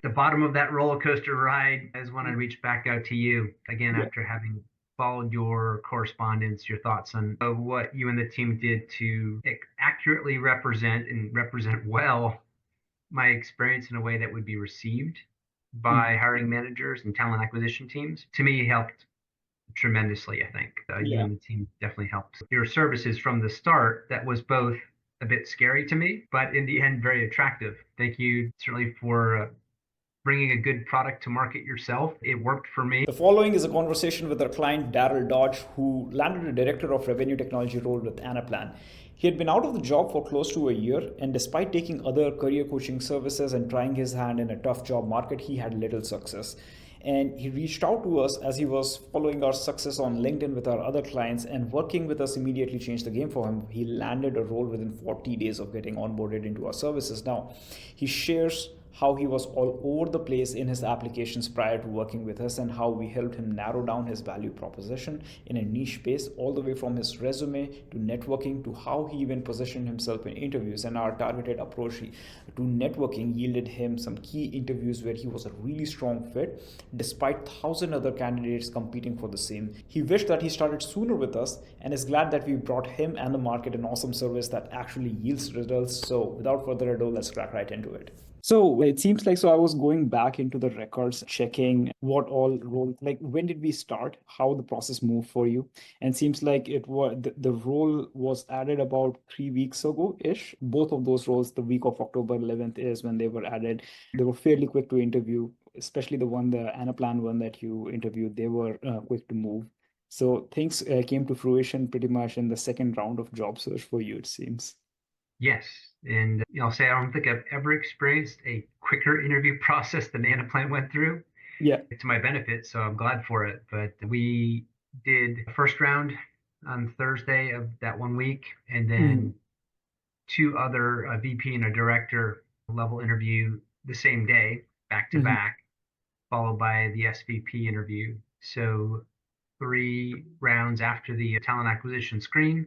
the bottom of that roller coaster ride is when I reached back out to you again Yeah. after having followed your correspondence, your thoughts on what you and the team did to accurately represent and represent well my experience in a way that would be received Mhm. by hiring managers and talent acquisition teams. To me, helped tremendously. I think you Yeah. and the team definitely helped. Your services from the start, that was both a bit scary to me, but in the end, very attractive. Thank you certainly for bringing a good product to market yourself. It worked for me. The following is a conversation with our client Daryl Dodge, who landed a director of revenue technology role with Anaplan. He had been out of the job for close to a year, and despite taking other career coaching services and trying his hand in a tough job market, he had little success. And he reached out to us as he was following our success on LinkedIn with our other clients, and working with us immediately changed the game for him. He landed a role within 40 days of getting onboarded into our services. Now, he shares how he was all over the place in his applications prior to working with us, and how we helped him narrow down his value proposition in a niche space, all the way from his resume to networking to how he even positioned himself in interviews. And our targeted approach to networking yielded him some key interviews where he was a really strong fit despite 1,000 other candidates competing for the same. He wished that he started sooner with us, and is glad that we brought him and the market an awesome service that actually yields results. So without further ado, let's crack right into it. So it seems like, so I was going back into the records, checking what all role, like when did we start, how the process moved for you. And seems like it was the role was added about 3 weeks ago ish. Both of those roles, the week of October 11th is when they were added. They were fairly quick to interview, especially the one, the Anaplan one that you interviewed, they were quick to move. So things came to fruition pretty much in the second round of job search for you, it seems. Yes. And I'll say I don't think I've ever experienced a quicker interview process than Anaplan went through Yeah. to my benefit. So I'm glad for it. But we did a first round on Thursday of that one week, and Mhm. then two other VP and a director level interview the same day, back to Mhm. back, followed by the SVP interview. So 3 rounds after the talent acquisition screen,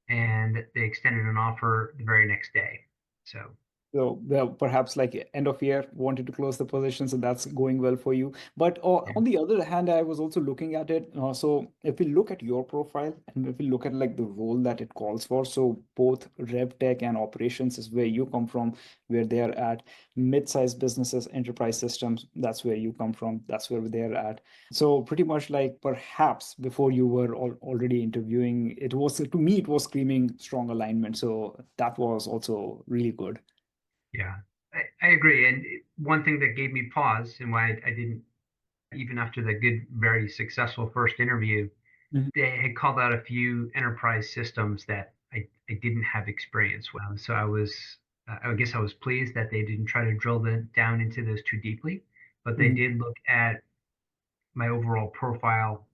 and they extended an offer the very next day. So So perhaps like end of year wanted to close the position, so that's going well for you. But yeah. on the other hand, I was also looking at it. So if we look at your profile and if we look at like the role that it calls for, so both rev tech and operations is where you come from, where they're at. Mid-sized businesses, enterprise systems, that's where you come from. That's where they're at. So pretty much like perhaps before you were already interviewing, it was, to me it was screaming strong alignment. So that was also really good. Yeah, I agree. And one thing that gave me pause and why I didn't, even after the good, very successful first interview, Mhm. they had called out a few enterprise systems that I didn't have experience with. So I guess I was pleased that they didn't try to drill down into those too deeply, but they Mhm. did look at my overall profile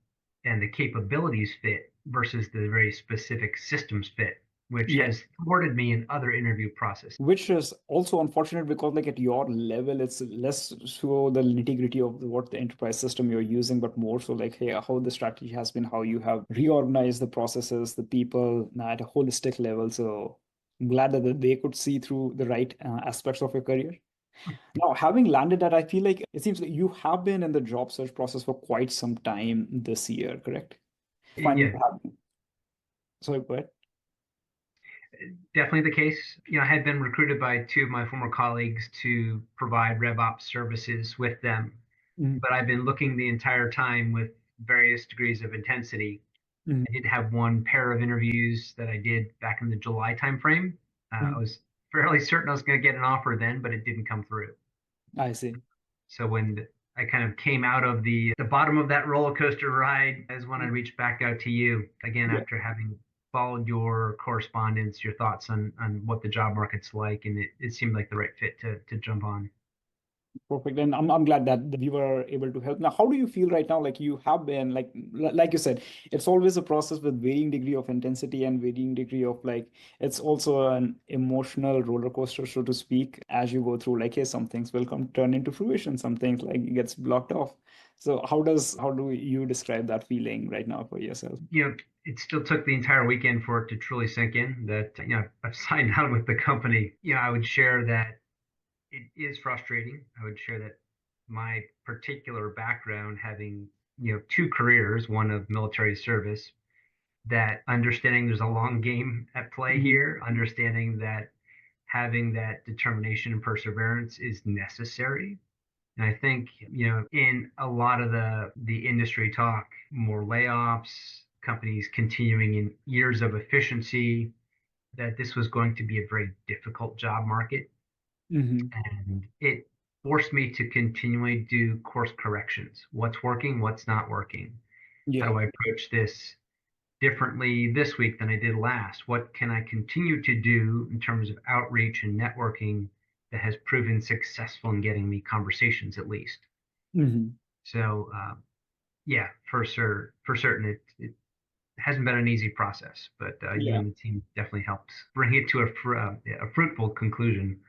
and the capabilities fit versus the very specific systems fit, which Yeah, has thwarted me in other interview processes. which is also unfortunate because like at your level, it's less so the nitty-gritty of what the enterprise system you're using, but more so like, hey, how the strategy has been, how you have reorganized the processes, the people at a holistic level. So I'm glad that they could see through the right aspects of your career. Now, having landed that, I feel like it seems like you have been in the job search process for quite some time this year, correct? Finally, Yeah, sorry, go ahead. definitely the case. I had been recruited by two of my former colleagues to provide RevOps services with them, Mhm. but I've been looking the entire time with various degrees of intensity. Mhm. I did have one pair of interviews that I did back in the July timeframe. I Mhm. was fairly certain I was going to get an offer then, but it didn't come through. I see. So when I kind of came out of the bottom of that roller coaster ride is when I reached back out to you again Yeah. after having followed your correspondence, your thoughts on what the job market's like, and it seemed like the right fit to jump on. Perfect. And I'm glad that we were able to help. Now, how do you feel right now? Like you have been, like you said, it's always a process with varying degree of intensity and varying degree of like, it's also an emotional roller coaster, so to speak, as you go through, like, hey, some things will come turn into fruition, some things like gets blocked off. So how do you describe that feeling right now for yourself? It still took the entire weekend for it to truly sink in that I've signed on with the company. I would share that it is frustrating. I would share that my particular background, having two careers, one of military service, that understanding there's a long game at play Mhm. here, understanding that having that determination and perseverance is necessary. And I think, in a lot of the industry talk, more layoffs, companies continuing in years of efficiency, that this was going to be a very difficult job market. Mhm. And it forced me to continually do course corrections. What's working, what's not working? How Yeah. do I approach this differently this week than I did last? What can I continue to do in terms of outreach and networking that has proven successful in getting me conversations at least? Mhm. So yeah, for certain, it hasn't been an easy process, but you Yeah. and the team definitely helped bring it to a fruitful conclusion.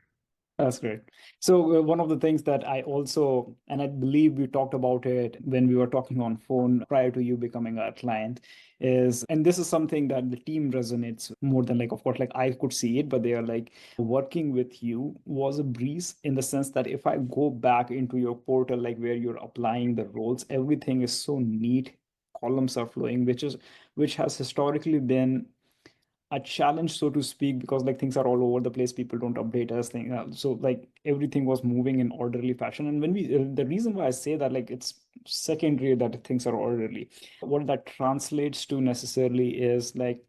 That's great. So one of the things that I also, and I believe we talked about it when we were talking on phone prior to you becoming our client, is, and this is something that the team resonates more than like, of course, like I could see it, but they are like working with you was a breeze in the sense that if I go back into your portal, like where you're applying the roles, everything is so neat. Columns are flowing, which has historically been a challenge, so to speak, because like things are all over the place. People don't update us. So like everything was moving in orderly fashion. And when the reason why I say that, like it's secondary that things are orderly. What that translates to necessarily is like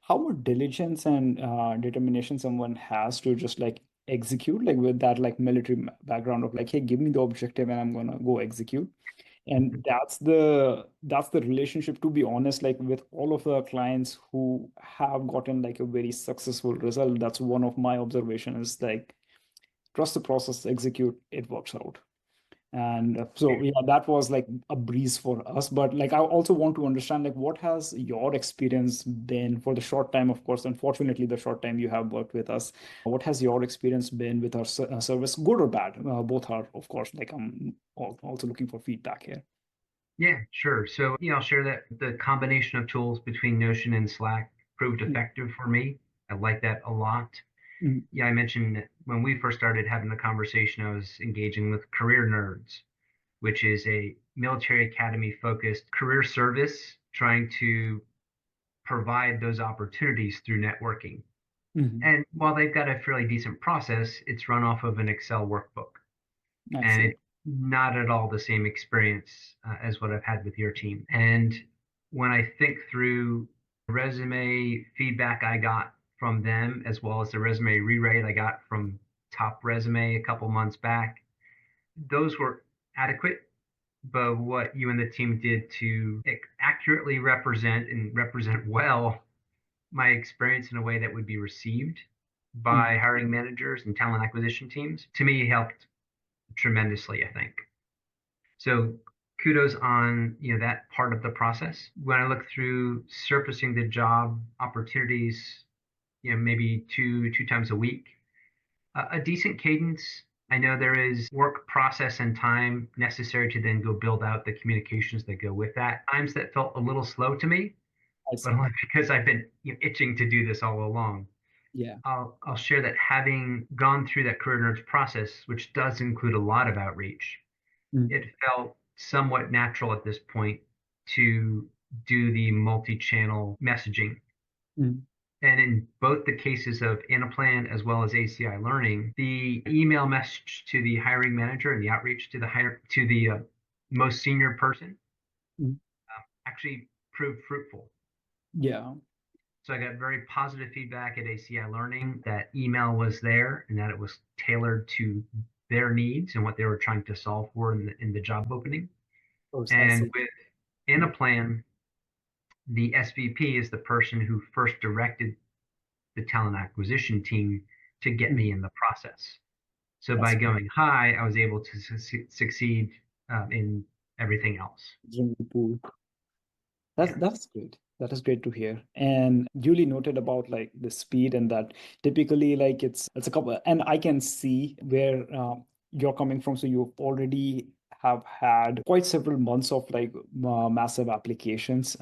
how much diligence and determination someone has to just like execute, like with that like military background of like, hey, give me the objective and I'm gonna go execute. And that's the relationship, to be honest, like with all of the clients who have gotten like a very successful result. That's one of my observations, like trust the process, execute, it works out. And so yeah, that was like a breeze for us. But like I also want to understand like what has your experience been for the short time, of course, unfortunately the short time you have worked with us. What has your experience been with our service, good or bad? Both are, of course, like I'm also looking for feedback here. Yeah, sure. So, I'll share that the combination of tools between Notion and Slack proved effective for me. I like that a lot. Mm, Yeah, I mentioned that when we first started having the conversation, I was engaging with Career Nerds, which is a military academy focused career service trying to provide those opportunities through networking. mhm. And while they've got a fairly decent process, it's run off of an Excel workbook. I And see. it's not at all the same experience as what I've had with your team. And when I think through resume feedback I got from them, as well as the resume rewrite I got from Top Resume a couple months back, those were adequate. But what you and the team did to accurately represent and represent well my experience in a way that would be received Mm, by hiring managers and talent acquisition teams, to me helped tremendously, I think. So kudos on that part of the process. When I look through surfacing the job opportunities, maybe two times a week, a decent cadence. I know there is work process and time necessary to then go build out the communications that go with that. Times that felt a little slow to me, I but see. only because I've been itching to do this all along. Yeah. I'll share that having gone through that career nerds process, which does include a lot of outreach, Mm, it felt somewhat natural at this point to do the multi-channel messaging. mm, And in both the cases of Anaplan as well as ACI Learning, the email message to the hiring manager and the outreach to the most senior person mm. actually proved fruitful. Yeah. So I got very positive feedback at ACI Learning that email was there and that it was tailored to their needs and what they were trying to solve for in the job opening. Of course, I And see. with Mm, Anaplan, the SVP is the person who first directed the talent acquisition team to get mm. me in the process. So by That's going high, I was able to succeed in everything else. really cool. Yeah. That's great. That is great to hear. And Julie noted about like the speed and that typically like it's a couple, and I can see where you're coming from. So you've already have had quite several months of like massive applications.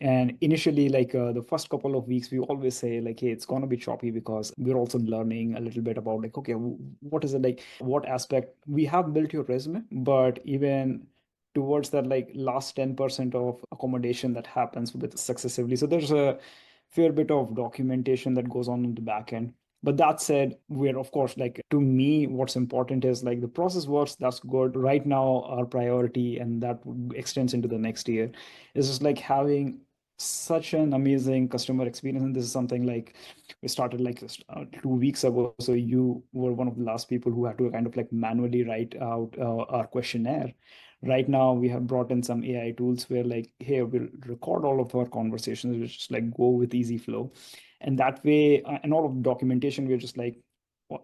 And initially, like the first couple of weeks, we always say like, hey, it's gonna be choppy because we're also learning a little bit about like, okay, what is it like, what aspect we have built your resume, but even towards that like last 10% of accommodation that happens with successively. So there's a fair bit of documentation that goes on in the back end. But that said, we're of course like, to me, what's important is like the process works, that's good. Right now, our priority, and that extends into the next year, is just like having such an amazing customer experience. And this is something like we started like just 2 weeks ago. So you were one of the last people who had to kind of like manually write out our questionnaire. Right now, we have brought in some AI tools where like, hey, we'll record all of our conversations, which just like go with easy flow. And that way, and all of the documentation, we're just like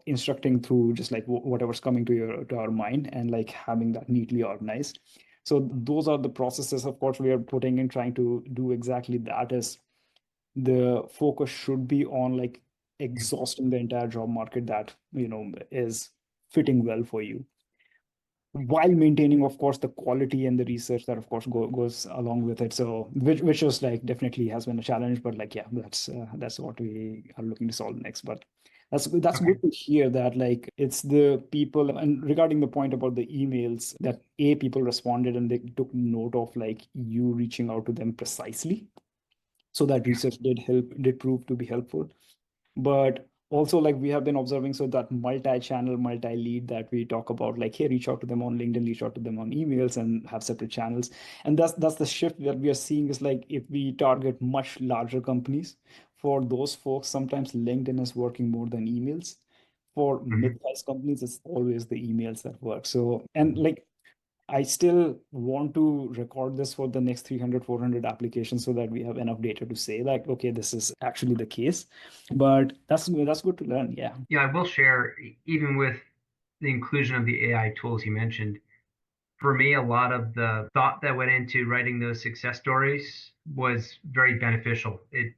instructing through just like whatever's coming to our mind, and like having that neatly organized. So those are the processes, of course, we are putting in, trying to do exactly that. Is the focus should be on like exhausting the entire job market that is fitting well for you, while maintaining, of course, the quality and the research that, of course, goes along with it. So, which is like definitely has been a challenge, but like, yeah, that's what we are looking to solve next. But that's Okay. good to hear that like it's the people. And regarding the point about the emails, that people responded and they took note of like you reaching out to them precisely. So that Yeah. research did prove to be helpful. But also like we have been observing, so that multi-channel, multi-lead that we talk about, like, hey, reach out to them on LinkedIn, reach out to them on emails, and have separate channels. And that's the shift that we are seeing, is like if we target much larger companies, for those folks sometimes LinkedIn is working more than emails. For Hmm. mid-sized companies, it's always the emails that work. So, and like, I still want to record this for the next 300, 400 applications, so that we have enough data to say like, okay, this is actually the case. But that's good to learn. Yeah. Yeah, I will share, even with the inclusion of the AI tools you mentioned, for me, a lot of the thought that went into writing those success stories was very beneficial. It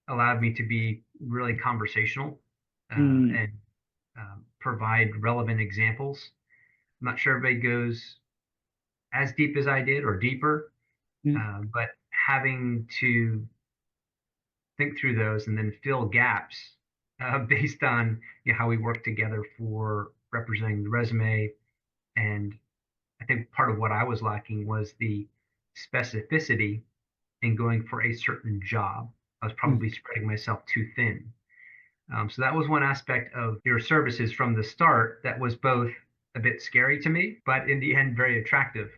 allowed me to be really conversational, Mm, and provide relevant examples. I'm not sure everybody goes as deep as I did or deeper, mm, but having to think through those and then fill gaps based on how we work together for representing the resume. And I think part of what I was lacking was the specificity in going for a certain job. I was mm, probably spreading myself too thin. So that was one aspect of your services from the start that was both a bit scary to me, but in the end, very attractive.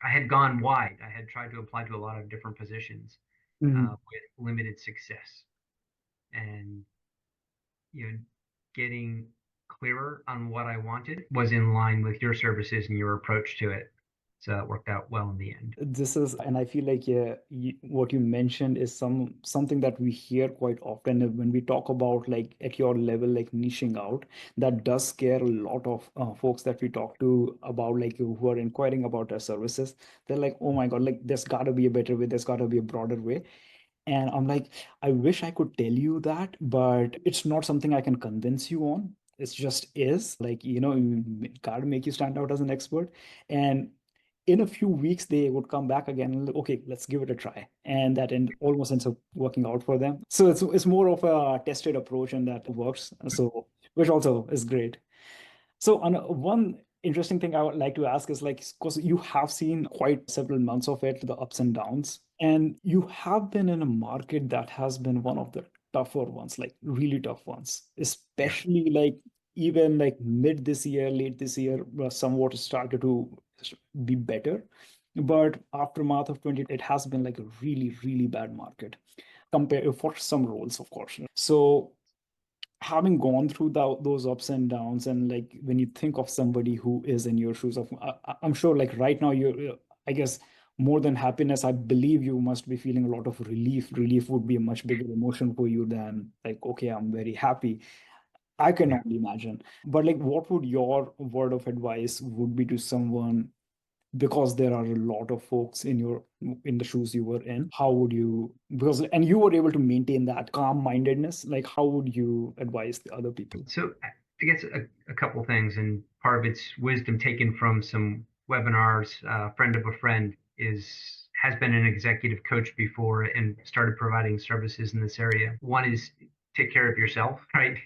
I had gone wide. I had tried to apply to a lot of different positions mm. with limited success, and getting clearer on what I wanted was in line with your services and your approach to it. So it worked out well in the end. This is, and I feel like, yeah, what you mentioned is something that we hear quite often when we talk about like at your level, like niching out. That does scare a lot of folks that we talk to about, like who are inquiring about our services. They're like, oh my God, like there's got to be a better way, there's got to be a broader way. And I'm like, I wish I could tell you that, but it's not something I can convince you on. It's just is like, you gotta make you stand out as an expert. And in a few weeks, they would come back again and, okay, let's give it a try. And that almost ends up working out for them. So it's more of a tested approach, and that works. So, which also is great. So, on one interesting thing I would like to ask is like, because you have seen quite several months of it, the ups and downs, and you have been in a market that has been one of the tougher ones, like really tough ones, Yeah. especially like even like mid this year, late this year, somewhat started to be better. But aftermath of 20, it has been like a really, really bad market compared for some roles, of course. So having gone through those ups and downs, and like when you think of somebody who is in your shoes, I'm sure like right now you're, I guess, more than happiness, I believe you must be feeling a lot of relief would be a much bigger emotion for you than like, okay, I'm very happy. I can Yeah. only imagine. But like, what would your word of advice would be to someone, because there are a lot of folks in the shoes you were in? How would you, because and you were able to maintain that calm mindedness, like how would you advise the other people? So I guess a couple things, and part of it's wisdom taken from some webinars. A friend of a friend has been an executive coach before and started providing services in this area. One is take care of yourself, right?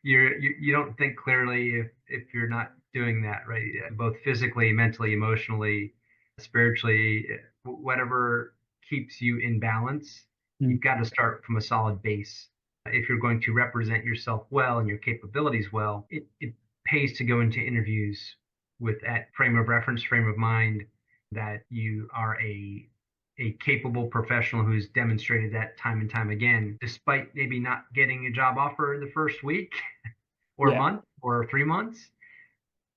You don't think clearly if you're not doing that, right? Both physically, mentally, emotionally, spiritually, whatever keeps you in balance, Mm. you've got to start from a solid base. If you're going to represent yourself well and your capabilities well, it pays to go into interviews with that frame of reference, frame of mind, that you are a capable professional who's demonstrated that time and time again, despite maybe not getting a job offer the first week or Yeah. month or 3 months.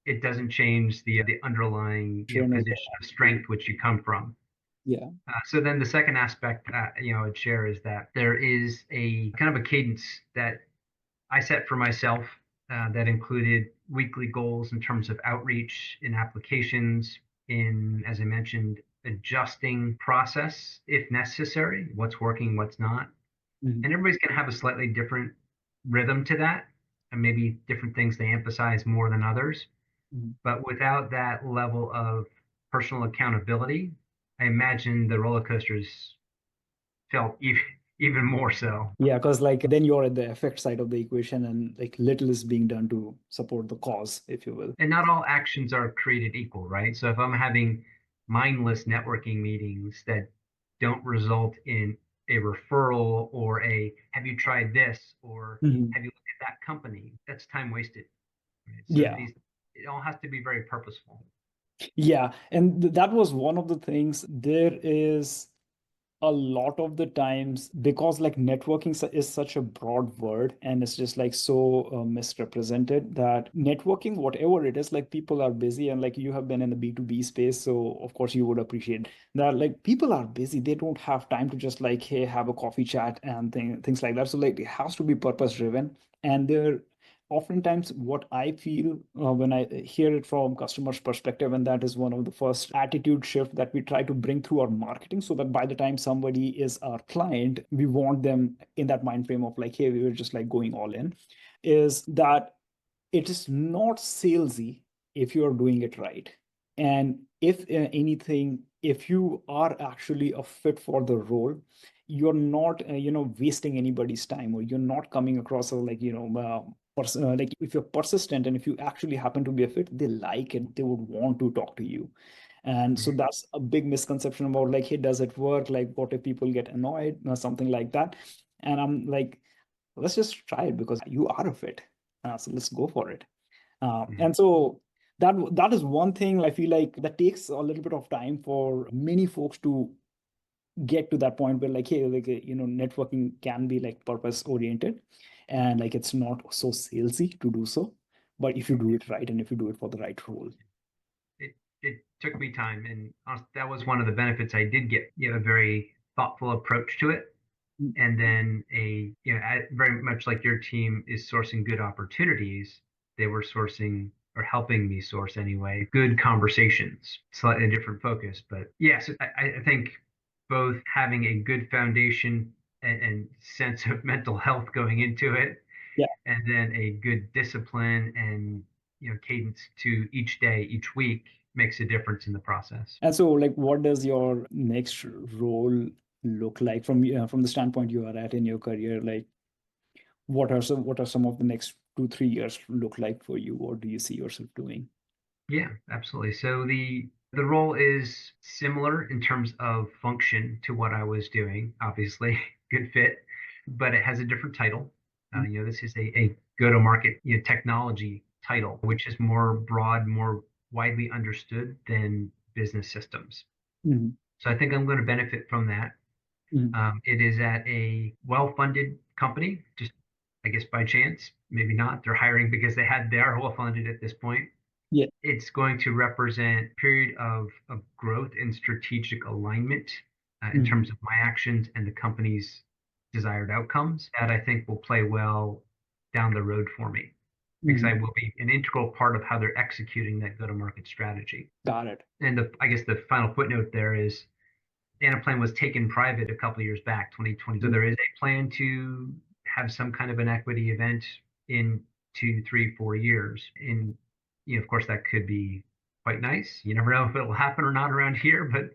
It doesn't change the underlying Trainer. position of strength which you come from. Yeah. So then the second aspect, I'd share is that there is a kind of a cadence that I set for myself that included weekly goals in terms of outreach in applications, in, as I mentioned, adjusting process if necessary, what's working, what's not. Mhm. And everybody's going to have a slightly different rhythm to that, and maybe different things they emphasize more than others. Mhm. But without that level of personal accountability, I imagine the roller coasters felt even more so. Yeah, because like then you're at the effect side of the equation and like little is being done to support the cause, if you will. And not all actions are created equal, right? So if I'm having mindless networking meetings that don't result in a referral or a have you tried this or Mhm. have you looked at that company, that's time wasted. Right? So Yeah. it all has to be very purposeful. Yeah. And that was one of the things. There is a lot of the times, because like networking is such a broad word and it's just like so misrepresented, that networking, whatever it is, like people are busy, and like you have been in the B2B space, so of course you would appreciate that like people are busy, they don't have time to just like, hey, have a coffee chat and things like that. So like it has to be purpose driven. And there oftentimes what I feel when I hear it from customers perspective, and that is one of the first attitude shift that we try to bring through our marketing, so that by the time somebody is our client, we want them in that mind frame of like, hey, we were just like going all in, is that it is not salesy if you are doing it right. And if anything, if you are actually a fit for the role, you're not wasting anybody's time, or you're not coming across as like like if you're persistent and if you actually happen to be a fit, they like it, they would want to talk to you. And so that's a big misconception about like, hey, does it work, like what if people get annoyed or something like that. And I'm like, let's just try it because you are a fit. So let's go for it. Mhm. And so that is one thing I feel like that takes a little bit of time for many folks to get to that point where like, hey, like networking can be like purpose oriented, and like it's not so salesy to do so, but if you do it right and if you do it for the right role. It took me time, and that was one of the benefits. I did get a very thoughtful approach to it, and then very much like your team is sourcing good opportunities, they were sourcing or helping me source anyway good conversations, slightly different focus. But yes, I think both having a good foundation and sense of mental health going into it, Yeah. and then a good discipline and cadence to each day, each week, makes a difference in the process. And so like what does your next role look like from the standpoint you are at in your career? Like what are some of the next 2 3 years look like for you? What do you see yourself doing? Yeah, absolutely. So the role is similar in terms of function to what I was doing, obviously, good fit, but it has a different title. This is a go-to-market technology title, which is more broad, more widely understood than business systems. Mhm. So I think I'm going to benefit from that. Mhm. It is at a well-funded company, just I guess by chance, maybe not. They're hiring because they are well-funded at this point. Yeah. It's going to represent a period of growth and strategic alignment in Mhm. terms of my actions and the company's desired outcomes that I think will play well down the road for me, because I Mhm. will be an integral part of how they're executing that go-to-market strategy. Got it. And I guess the final footnote there is Anaplan was taken private a couple of years back, 2020. So Mhm. there is a plan to have some kind of an equity event in 2, 3, 4 years. And of course, that could be quite nice. You never know if it'll happen or not around here, but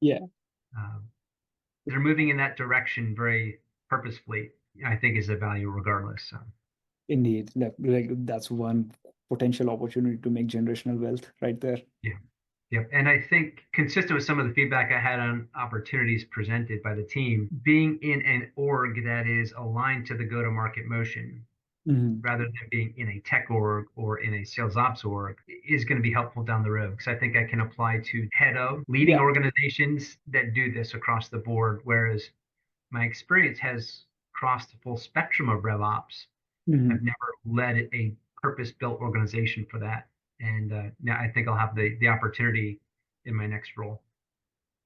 Yeah, um, they're moving in that direction very purposefully. I think is a value regardless. So indeed. Like that's one potential opportunity to make generational wealth right there. yeah. Yep. And I think consistent with some of the feedback I had on opportunities presented by the team, being in an org that is aligned to the go-to-market motion Mhm. rather than being in a tech org or in a sales ops org is going to be helpful down the road. Because I think I can apply to head of leading Yeah. organizations that do this across the board, whereas my experience has crossed the full spectrum of RevOps. I've Mhm. never led a purpose-built organization for that, and now I think I'll have the opportunity in my next role.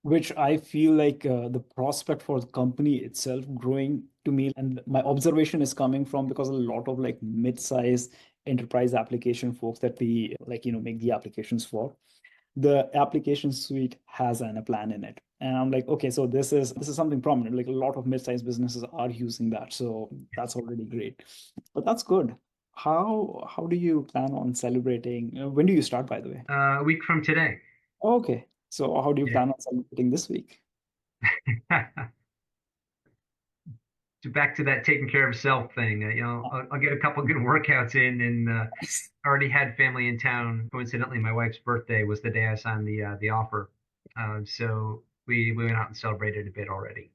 Which I feel like the prospect for the company itself growing to me, and my observation is coming from because a lot of like mid-sized enterprise application folks that we like, make the applications for, the application suite has an Anaplan in it. And I'm like, okay, so this is something prominent. Like a lot of mid-sized businesses are using that. So that's already great. But that's good. How do you plan on celebrating? When do you start, by the way? A week from today. Okay. So how do you Yeah. plan on celebrating this week? So back to that taking care of self thing. I'll get a couple good workouts in, and already had family in town. Coincidentally, my wife's birthday was the day I signed the offer, so we went out and celebrated a bit already.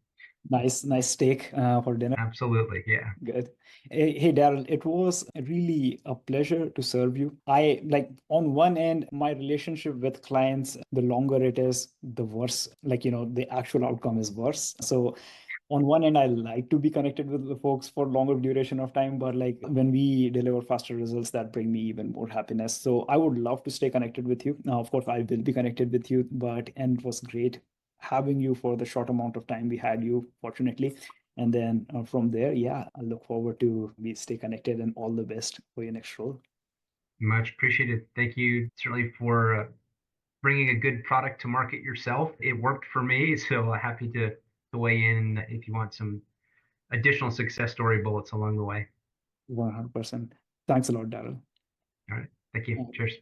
Nice steak for dinner. Absolutely, yeah. Good. Hey, Daryl, it was really a pleasure to serve you. I like on one end, my relationship with clients, the longer it is, the worse, like, the actual outcome is worse. So on one end, I like to be connected with the folks for longer duration of time, but like when we deliver faster results, that bring me even more happiness. So I would love to stay connected with you. Now, of course, I will be connected with you, and it was great having you for the short amount of time we had you, fortunately. And then from there, yeah, I look forward to we stay connected and all the best for your next role. Much appreciated. Thank you certainly for bringing a good product to market yourself. It worked for me, so happy to weigh in if you want some additional success story bullets along the way. 100%. Thanks a lot, Daryl. All right. Thank you. Cheers.